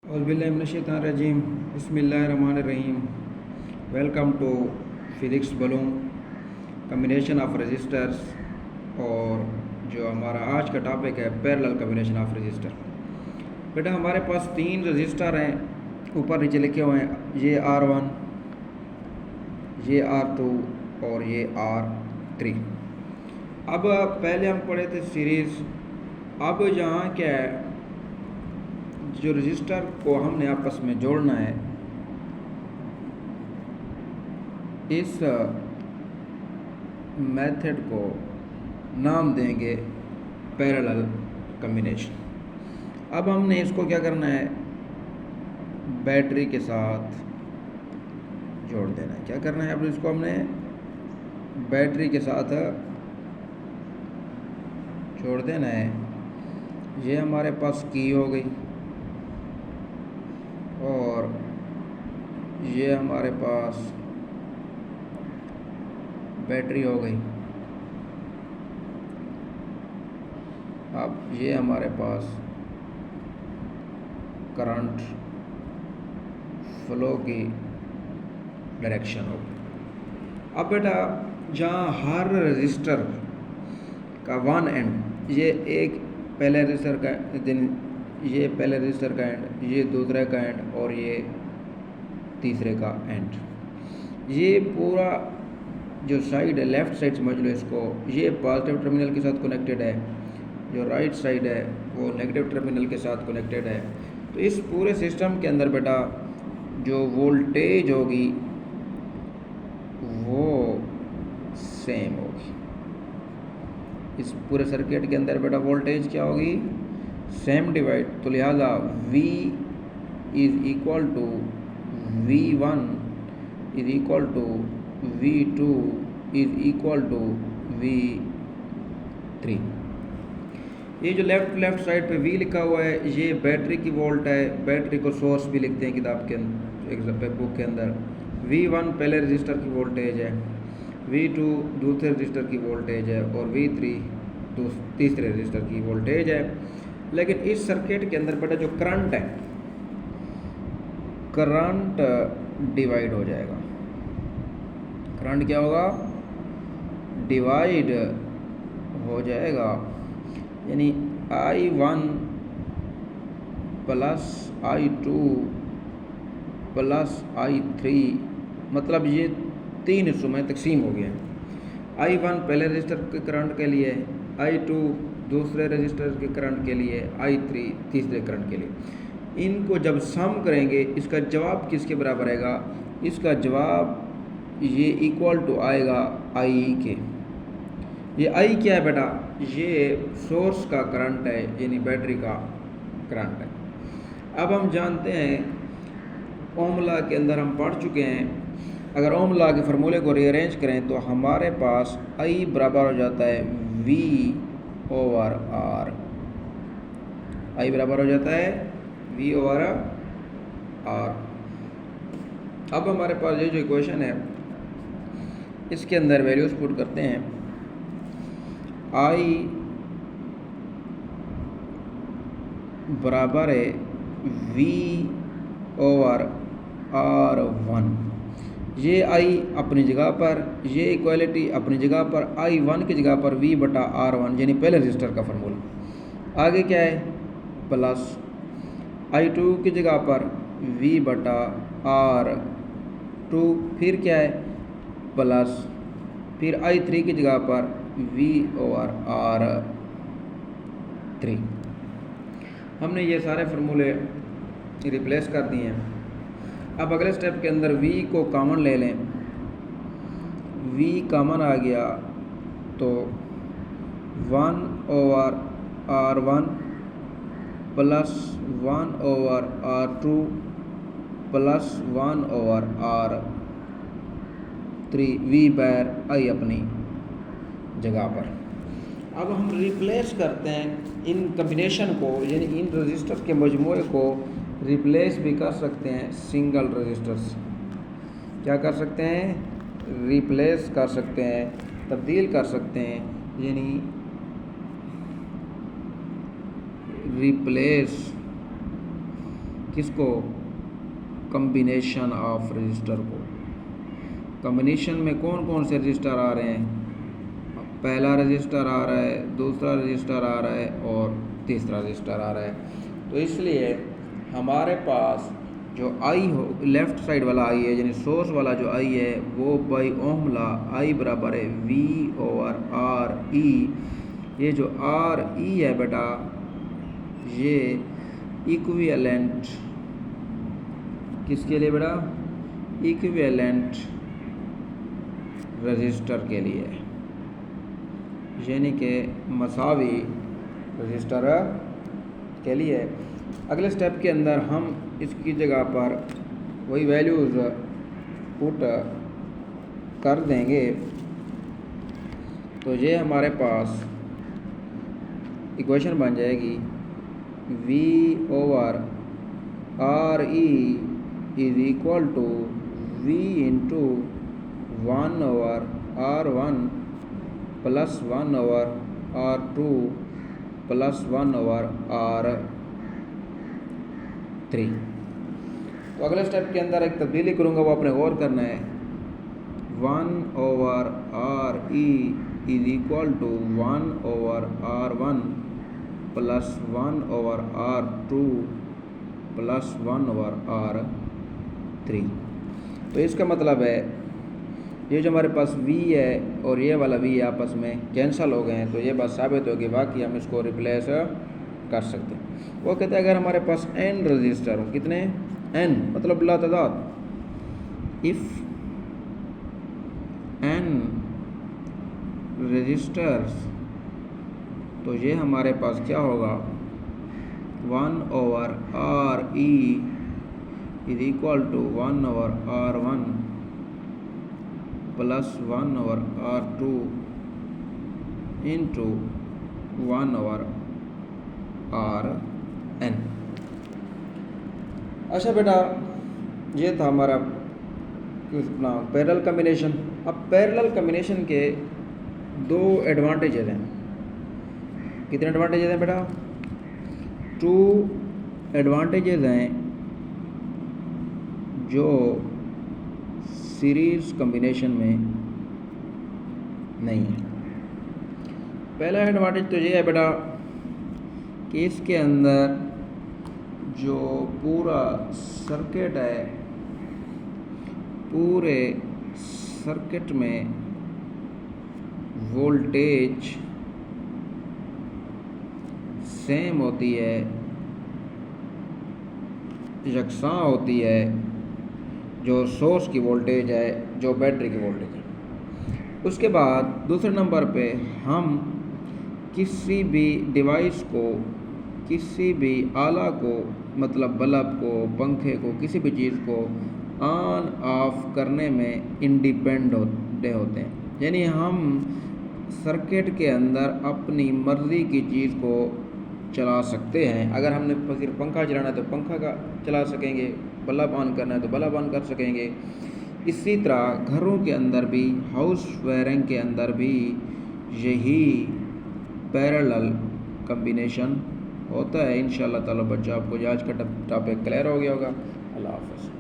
औज़ुबिल्लाहिमिनश्शैतानिर्रजीम बिस्मिल्लाहिर्रहमानिर्रहीम। Welcome to physics balloon combination of resistors. और जो हमारा आज का टॉपिक है पैरेलल कम्बिनेशन ऑफ रजिस्टर। बेटा हमारे पास तीन रजिस्टर हैं, ऊपर नीचे लिखे हुए हैं, ये R1, ये R2 और ये R3। अब पहले हम पढ़े थे सीरीज़। अब यहाँ क्या है, जो रजिस्टर को हमने आपस में जोड़ना है, इस मेथड को नाम देंगे पैरेलल कम्बिनेशन। अब हमने इसको क्या करना है, बैटरी के साथ जोड़ देना है। क्या करना है, अब इसको हमने बैटरी के साथ जोड़ देना है। ये हमारे पास की हो गई और ये हमारे पास बैटरी हो गई। अब ये हमारे पास करंट फ्लो की डायरेक्शन होगी। अब बेटा जहाँ हर रजिस्टर का वन एंड, ये एक पहले रजिस्टर का दिन, ये पहले रजिस्टर का एंड, ये दूसरे का एंड और ये तीसरे का एंड, ये पूरा जो साइड है लेफ़्ट साइड समझ लो इसको, ये पॉजिटिव टर्मिनल के साथ कनेक्टेड है, जो राइट साइड है वो नेगेटिव टर्मिनल के साथ कनेक्टेड है। तो इस पूरे सिस्टम के अंदर बेटा जो वोल्टेज होगी वो सेम होगी। इस पूरे सर्किट के अंदर बेटा वोल्टेज क्या होगी, सेम डिवाइड। तो लिहाजा V is equal to V1 is equal to V2 is equal to V3। ये जो लेफ़्ट साइड पे V लिखा हुआ है, ये बैटरी की वोल्ट है। बैटरी को सोर्स भी लिखते हैं किताब के अंदर, बुक के अंदर। V1 पहले रजिस्टर की वोल्टेज है, V2 दूसरे रजिस्टर की वोल्टेज है और V3 तीसरे रजिस्टर की वोल्टेज है। लेकिन इस सर्किट के अंदर बेटा जो करंट है, करंट डिवाइड हो जाएगा। करंट क्या होगा, डिवाइड हो जाएगा। यानी I1 plus I2 plus I3, मतलब ये तीन हिस्सों में तकसीम हो गया। I1 पहले रजिस्टर के करंट के लिए, I2 दूसरे रजिस्टर के करंट के लिए, I3 तीसरे करंट के लिए। इनको जब सम करेंगे इसका जवाब किसके बराबर आएगा, इसका जवाब ये इक्वल टू आएगा I के। ये I क्या है बेटा, ये सोर्स का करंट है, यानी बैटरी का करंट है। अब हम जानते हैं ओम लॉ के अंदर हम पढ़ चुके हैं, अगर ओम लॉ के फार्मूले को रीअरेंज करें तो हमारे पास I बराबर हो जाता है V ओवर R। I बराबर हो जाता है V ओवर R। अब हमारे पास ये जो इक्वेशन है, इसके अंदर वैल्यूज पुट करते हैं। I बराबर है V ओवर R1। ये I अपनी जगह पर, ये इक्वालिटी अपनी जगह पर, I1 की जगह पर V बटा R1 यानी पहले रजिस्टर का फार्मूला। आगे क्या है, प्लस I2 की जगह पर V बटा R2, फिर क्या है प्लस, फिर I3 की जगह पर V ओवर R3। हमने ये सारे फार्मूले रिप्लेस कर दिए हैं। अब अगले स्टेप के अंदर V को कॉमन ले लें। V कॉमन आ गया तो 1 over R1 plus 1 over R2 plus 1 over R3, V bar I अपनी जगह पर। अब हम रिप्लेस करते हैं इन कम्बिनेशन को, यानी इन रजिस्टर के मजमूए को रिप्लेस भी कर सकते हैं सिंगल रजिस्टर्स। क्या कर सकते हैं, रिप्लेस कर सकते हैं, तब्दील कर सकते हैं, यानी replace किसको? कम्बिनेशन ऑफ रजिस्टर को। कम्बिनेशन में कौन कौन से रजिस्टर आ रहे हैं? पहला रजिस्टर आ रहा है, दूसरा रजिस्टर आ रहा है और तीसरा रजिस्टर आ रहा है। तो इसलिए हमारे पास जो आई हो, लेफ़्ट साइड वाला आई है, यानी सोर्स वाला जो आई है, वो बाई ओम लॉ आई बराबर है V/RE। ये जो RE है बेटा, ये इक्विवेलेंट किसके लिए बेटा? इक्विवेलेंट रजिस्टर के लिए, यानी कि मसावी रजिस्टर के लिए। अगले स्टेप के अंदर हम इसकी जगह पर वही वैल्यूज़ पुट कर देंगे। तो ये हमारे पास इक्वेशन बन जाएगी V/RE is equal to V into 1/R1 plus 1/R2 plus 1/R3। तो अगले स्टेप के अंदर एक तब्दीली करूँगा, वो आपने गौर करना है। 1/RE is equal to 1/R1 plus 1/R2 plus 1/R3। तो इसका मतलब है ये जो हमारे पास v है और ये वाला v आपस में कैंसल हो गए हैं, तो ये बात साबित होगी बाकी हम इसको रिप्लेस कर सकते हैं। वो कहते हैं अगर हमारे पास n रजिस्टर हो, कितने? n मतलब लातादाद। इफ़ n रजिस्टर्स, तो ये हमारे पास क्या होगा? 1/RE is equal to 1/R1 plus 1/R2 into 1/Rn। अच्छा बेटा, ये था हमारा अपना पैरेलल कम्बिनेशन। अब पैरेलल कम्बिनेशन के दो एडवांटेजेस हैं। कितने एडवांटेजेस हैं बेटा? 2 एडवांटेजेस हैं जो सीरीज़ कम्बिनेशन में नहीं है। पहला एडवांटेज तो ये है बेटा कि इसके अंदर जो पूरा सर्किट है, पूरे सर्किट में वोल्टेज सेम होती है, यकसां होती है, जो सोर्स की वोल्टेज है, जो बैटरी की वोल्टेज है। उसके बाद दूसरे नंबर पे हम किसी भी डिवाइस को, किसी भी आला को, मतलब बल्ब को, पंखे को, किसी भी चीज़ को ऑन ऑफ करने में इंडिपेंडेंट होते हैं। यानी हम सर्किट के अंदर अपनी मर्ज़ी की चीज़ को चला सकते हैं। अगर हमने सिर्फ पंखा चलाना है तो पंखा का चला सकेंगे, बल्ब ऑन करना है तो बल्ब ऑन कर सकेंगे। इसी तरह घरों के अंदर भी, हाउस वायरिंग के अंदर भी यही पैरेलल कम्बिनेशन होता है। इंशाअल्लाह ताला बच्चा आपको आज का टॉपिक क्लियर हो गया होगा। अल्लाह हाफ़िज़।